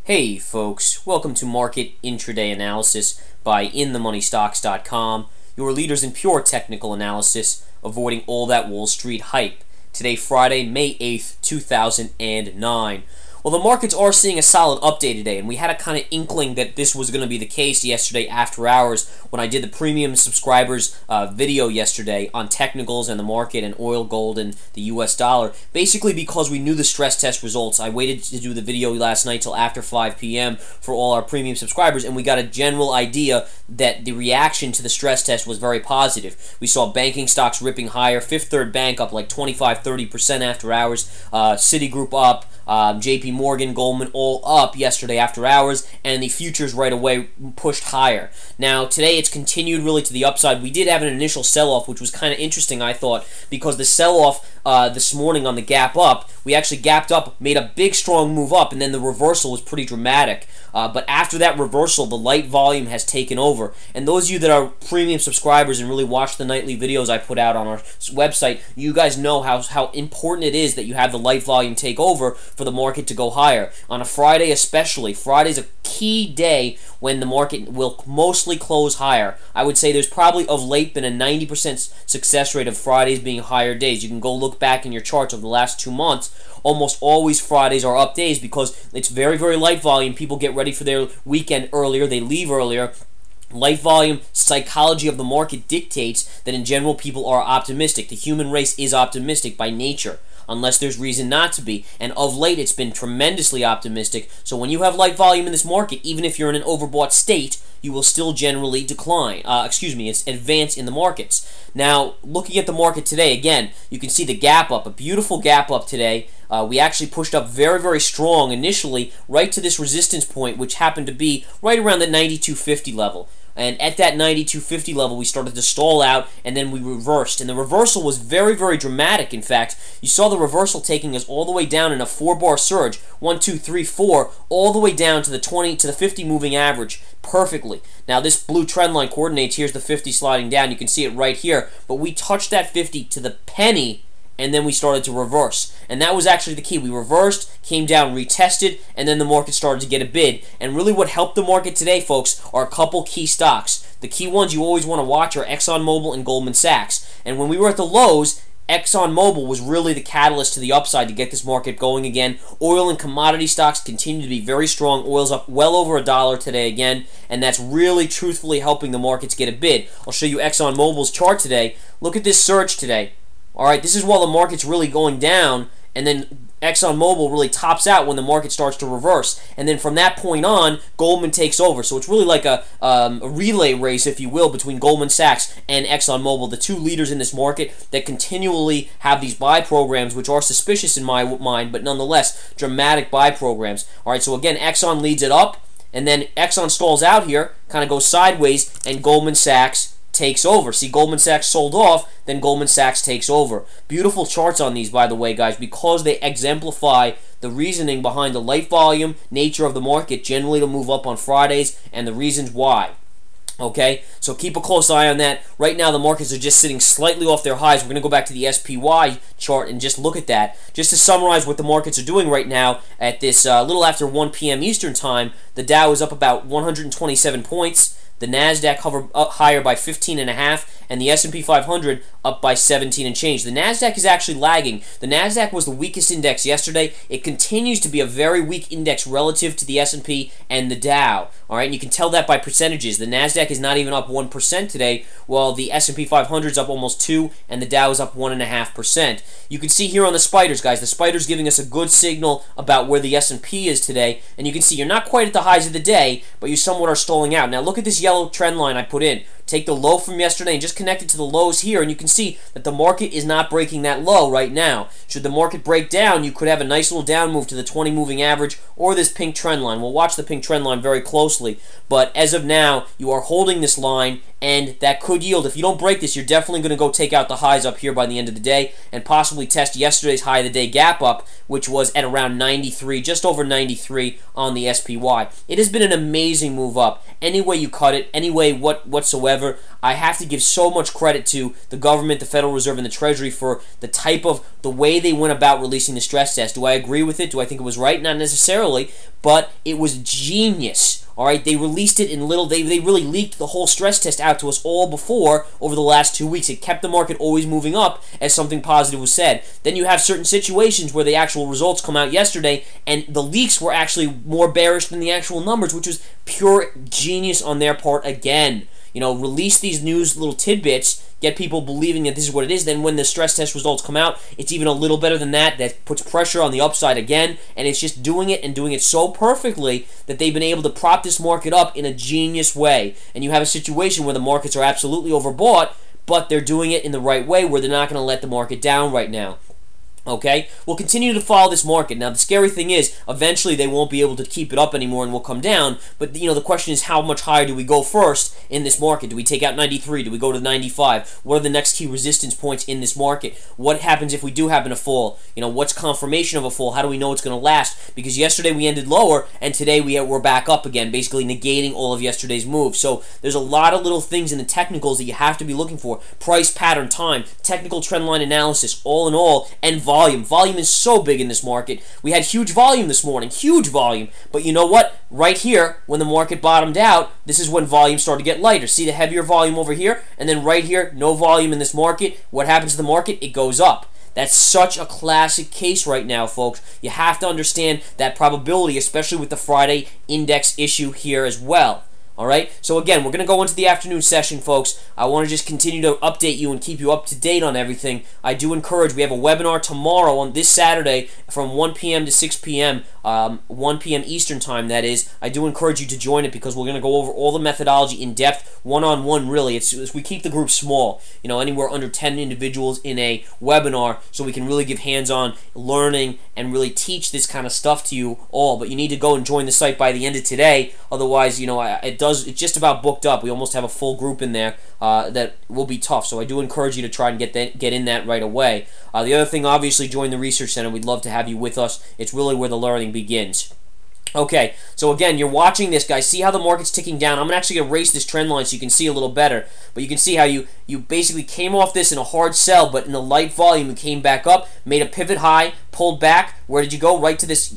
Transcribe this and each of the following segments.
Hey folks, welcome to Market Intraday Analysis by InTheMoneyStocks.com, your leaders in pure technical analysis, avoiding all that Wall Street hype. Today, Friday, May 8th, 2009. Well, the markets are seeing a solid update today, and we had a kind of inkling that this was going to be the case yesterday after hours when I did the premium subscribers video yesterday on technicals and the market and oil, gold, and the US dollar. Basically because we knew the stress test results. I waited to do the video last night till after 5 p.m. for all our premium subscribers, and we got a general idea that the reaction to the stress test was very positive. We saw banking stocks ripping higher, Fifth Third Bank up like 25-30% after hours, Citigroup up, JP Morgan, Goldman, all up yesterday after hours, and the futures right away pushed higher. Now, today it's continued really to the upside. We did have an initial sell-off, which was kind of interesting, I thought, because the sell-off this morning on the gap up, we actually gapped up, made a big, strong move up, and then the reversal was pretty dramatic. But after that reversal, the light volume has taken over. And those of you that are premium subscribers and really watch the nightly videos I put out on our website, you guys know how important it is that you have the light volume take over for the market to go higher. On a Friday especially, Friday's a key day when the market will mostly close higher. I would say there's probably of late been a 90% success rate of Fridays being higher days. You can go look back in your charts over the last 2 months. Almost always Fridays are up days because it's very, very light volume. People get ready for their weekend earlier. They leave earlier. Light volume psychology of the market dictates that in general people are optimistic. The human race is optimistic by nature, unless there's reason not to be. And of late, it's been tremendously optimistic. So when you have light volume in this market, even if you're in an overbought state, you will still generally it's advance in the markets. Now, looking at the market today, again, you can see the gap up, a beautiful gap up today. We actually pushed up very, very strong initially right to this resistance point, which happened to be right around the 92.50 level. And at that 92.50 level, we started to stall out, and then we reversed. And the reversal was very, very dramatic, in fact. You saw the reversal taking us all the way down in a 4-bar surge, 1, 2, 3, 4, all the way down to the 20 to the 50 moving average perfectly. Now, this blue trend line coordinates, here's the 50 sliding down. You can see it right here. But we touched that 50 to the penny, and then we started to reverse. And that was actually the key. We reversed, came down, retested, and then the market started to get a bid. And really what helped the market today, folks, are a couple key stocks. The key ones you always want to watch are ExxonMobil and Goldman Sachs. And when we were at the lows, ExxonMobil was really the catalyst to the upside to get this market going again. Oil and commodity stocks continue to be very strong. Oil's up well over $1 today again, and that's really truthfully helping the markets get a bid. I'll show you ExxonMobil's chart today. Look at this surge today. Alright, this is while the market's really going down, and then ExxonMobil really tops out when the market starts to reverse. And then from that point on, Goldman takes over. So it's really like a relay race, if you will, between Goldman Sachs and ExxonMobil, the two leaders in this market that continually have these buy programs, which are suspicious in my mind, but nonetheless, dramatic buy programs. Alright, so again, Exxon leads it up, and then Exxon stalls out here, kind of goes sideways, and Goldman Sachs takes over. See, Goldman Sachs sold off, then Goldman Sachs takes over. Beautiful charts on these, by the way, guys, because they exemplify the reasoning behind the light volume nature of the market generally to move up on Fridays and the reasons why. Okay, so keep a close eye on that. Right now, the markets are just sitting slightly off their highs. We're going to go back to the SPY chart and just look at that. Just to summarize what the markets are doing right now at this little after 1 p.m. Eastern Time, the Dow is up about 127 points. The NASDAQ hovered up higher by 15.5, and the S&P 500 up by 17 and change. The NASDAQ is actually lagging. The NASDAQ was the weakest index yesterday. It continues to be a very weak index relative to the S&P and the Dow. All right, and you can tell that by percentages. The NASDAQ is not even up 1% today, while the S&P 500 is up almost 2%, and the Dow is up 1.5%. You can see here on the spiders, guys, the spiders giving us a good signal about where the S&P is today, and you can see you're not quite at the highs of the day, but you somewhat are stalling out. Now look at this yellow trend line I put in. Take the low from yesterday and just connect it to the lows here, and you can see that the market is not breaking that low right now. Should the market break down, you could have a nice little down move to the 20 moving average or this pink trend line. We'll watch the pink trend line very closely, but as of now, you are holding this line, and that could yield. If you don't break this, you're definitely going to go take out the highs up here by the end of the day and possibly test yesterday's high of the day gap up, which was at around 93, just over 93 on the SPY. It has been an amazing move up. Any way you cut it, any way whatsoever. However, I have to give so much credit to the government, the Federal Reserve, and the Treasury for the way they went about releasing the stress test. Do I agree with it? Do I think it was right? Not necessarily, but it was genius. All right, they released it in little. They really leaked the whole stress test out to us all before over the last 2 weeks. It kept the market always moving up as something positive was said. Then you have certain situations where the actual results come out yesterday, and the leaks were actually more bearish than the actual numbers, which was pure genius on their part again. You know, release these news little tidbits, get people believing that this is what it is. Then when the stress test results come out, it's even a little better than that. That puts pressure on the upside again, and it's just doing it and doing it so perfectly that they've been able to prop this market up in a genius way. And you have a situation where the markets are absolutely overbought, but they're doing it in the right way where they're not going to let the market down right now. Okay, we'll continue to follow this market. Now, the scary thing is, eventually they won't be able to keep it up anymore and will come down. But, you know, the question is, how much higher do we go first in this market? Do we take out 93? Do we go to 95? What are the next key resistance points in this market? What happens if we do happen to fall? You know, what's confirmation of a fall? How do we know it's going to last? Because yesterday we ended lower, and today we're back up again, basically negating all of yesterday's move. So there's a lot of little things in the technicals that you have to be looking for. Price, pattern, time, technical trend line analysis, all in all, and volume. Volume is so big in this market. We had huge volume this morning, huge volume. But you know what? Right here, when the market bottomed out, this is when volume started to get lighter. See the heavier volume over here? And then right here, no volume in this market. What happens to the market? It goes up. That's such a classic case right now, folks. You have to understand that probability, especially with the Friday index issue here as well. Alright, so again, we're going to go into the afternoon session, folks. I want to just continue to update you and keep you up to date on everything. I do encourage, we have a webinar tomorrow on this Saturday from 1 p.m. to 6 p.m., 1 p.m. Eastern time, that is. I do encourage you to join it because we're going to go over all the methodology in depth, one-on-one, really. We keep the group small, you know, anywhere under 10 individuals in a webinar, so we can really give hands-on learning and really teach this kind of stuff to you all. But you need to go and join the site by the end of today, otherwise, you know, it's just about booked up. We almost have a full group in there that will be tough. So I do encourage you to try and get in that right away. The other thing, obviously, join the Research Center. We'd love to have you with us. It's really where the learning begins. Okay, so again, you're watching this, guys. See how the market's ticking down. I'm going to actually erase this trend line so you can see a little better. But you can see how you basically came off this in a hard sell, but in a light volume, you came back up, made a pivot high, pulled back. Where did you go? Right to this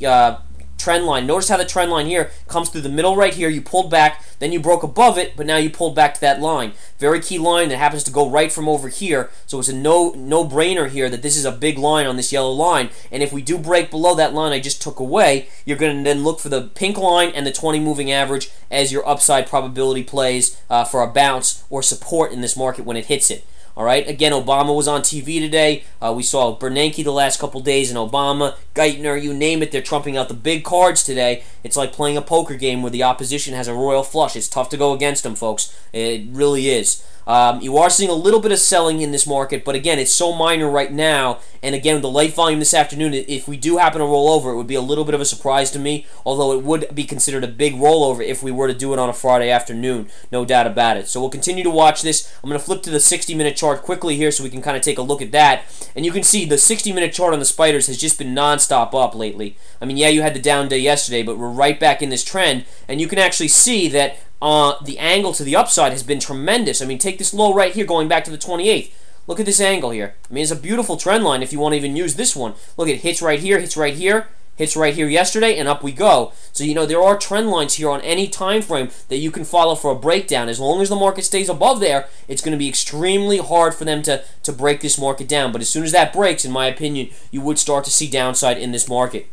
trend line. Notice how the trend line here comes through the middle right here. You pulled back, then you broke above it, but now you pulled back to that line. Very key line that happens to go right from over here. So it's a no-brainer here that this is a big line on this yellow line. And if we do break below that line I just took away, you're going to then look for the pink line and the 20 moving average as your upside probability plays for a bounce or support in this market when it hits it. All right. Again, Obama was on TV today. We saw Bernanke the last couple days, and Obama, Geithner, you name it. They're trumping out the big cards today. It's like playing a poker game where the opposition has a royal flush. It's tough to go against them, folks. It really is. You are seeing a little bit of selling in this market, but again, it's so minor right now. And again, the light volume this afternoon, if we do happen to roll over, it would be a little bit of a surprise to me, although it would be considered a big rollover if we were to do it on a Friday afternoon, no doubt about it. So we'll continue to watch this. I'm going to flip to the 60-minute chart quickly here so we can kind of take a look at that. And you can see the 60-minute chart on the spiders has just been non-stop up lately. I mean, yeah, you had the down day yesterday, but we're right back in this trend, and you can actually see that the angle to the upside has been tremendous. I mean, take this low right here going back to the 28th. Look at this angle here. I mean, it's a beautiful trend line if you want to even use this one. Look, it hits right here, hits right here, hits right here yesterday, and up we go. So, you know, there are trend lines here on any time frame that you can follow for a breakdown. As long as the market stays above there, it's going to be extremely hard for them to break this market down. But as soon as that breaks, in my opinion, you would start to see downside in this market.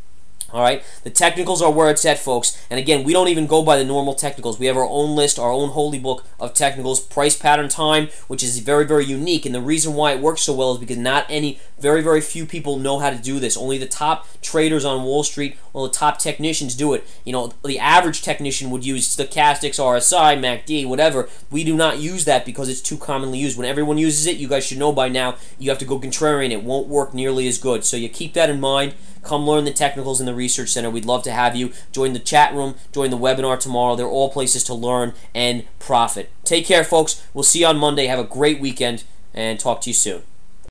Alright, the technicals are where it's at, folks. And again, we don't even go by the normal technicals. We have our own list, our own holy book of technicals, price pattern time, which is very, very unique. And the reason why it works so well is because very, very few people know how to do this. Only the top traders on Wall Street or the top technicians do it. You know, the average technician would use stochastics, RSI, MACD, whatever. We do not use that because it's too commonly used. When everyone uses it, you guys should know by now, you have to go contrarian. It won't work nearly as good. So you keep that in mind. Come learn the technicals in the Research Center. We'd love to have you. Join the chat room. Join the webinar tomorrow. They're all places to learn and profit. Take care, folks. We'll see you on Monday. Have a great weekend, and talk to you soon.